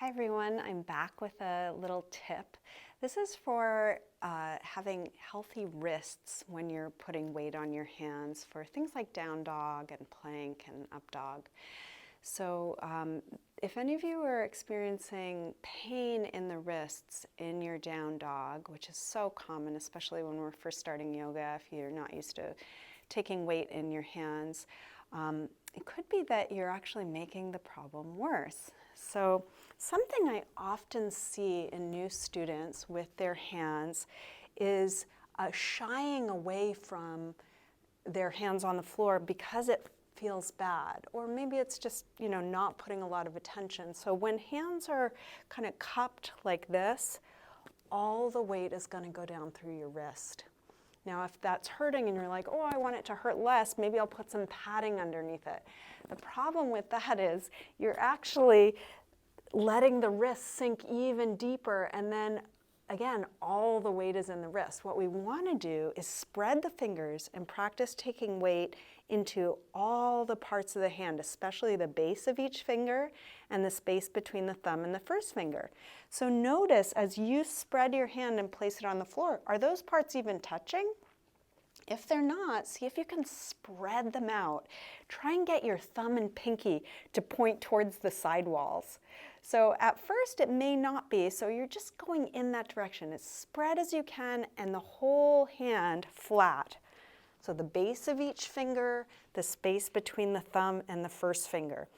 Hi everyone, I'm back with a little tip. This is for having healthy wrists when you're putting weight on your hands for things like down dog and plank and up dog. So if any of you are experiencing pain in the wrists in your down dog, which is so common, especially when we're first starting yoga, if you're not used to taking weight in your hands, it could be that you're actually making the problem worse. So something I often see in new students with their hands is shying away from their hands on the floor because it feels bad, or maybe it's just, not putting a lot of attention. So when hands are kind of cupped like this, all the weight is going to go down through your wrist. Now, if that's hurting and you're like, oh, I want it to hurt less, maybe I'll put some padding underneath it. The problem with that is you're actually letting the wrist sink even deeper, and then again, all the weight is in the wrist. What we want to do is spread the fingers and practice taking weight into all the parts of the hand, especially the base of each finger and the space between the thumb and the first finger. So notice as you spread your hand and place it on the floor, are those parts even touching? If they're not, see if you can spread them out. Try and get your thumb and pinky to point towards the sidewalls. So at first it may not be, so you're just going in that direction. As spread as you can and the whole hand flat. So the base of each finger, the space between the thumb and the first finger.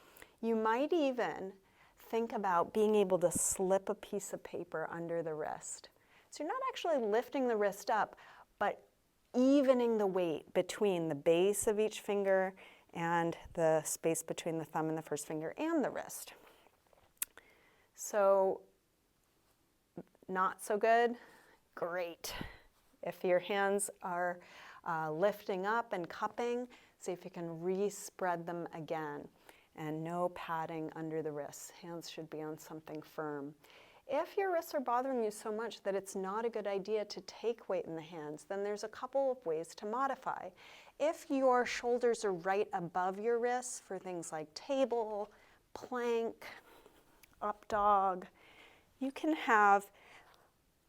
You might even think about being able to slip a piece of paper under the wrist. So you're not actually lifting the wrist up, but evening the weight between the base of each finger and the space between the thumb and the first finger and the wrist. So, not so good? Great. If your hands are lifting up and cupping, see if you can re-spread them again. And no padding under the wrists. Hands should be on something firm. If your wrists are bothering you so much that it's not a good idea to take weight in the hands, then there's a couple of ways to modify. If your shoulders are right above your wrists for things like table, plank, up dog, you can have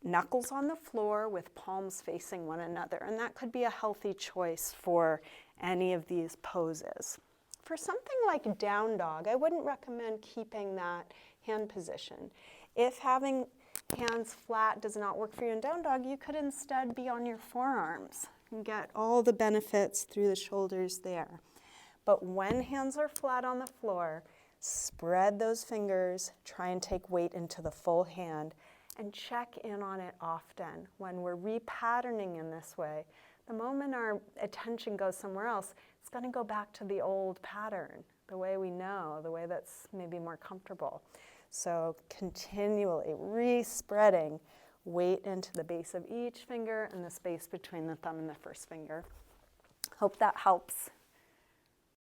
knuckles on the floor with palms facing one another, and that could be a healthy choice for any of these poses. For something like down dog, I wouldn't recommend keeping that hand position. If having hands flat does not work for you in down dog, you could instead be on your forearms and get all the benefits through the shoulders there. But when hands are flat on the floor, spread those fingers, try and take weight into the full hand, and check in on it often. When we're repatterning in this way, the moment our attention goes somewhere else, it's going to go back to the old pattern, the way we know, the way that's maybe more comfortable. So continually re-spreading weight into the base of each finger and the space between the thumb and the first finger. Hope that helps.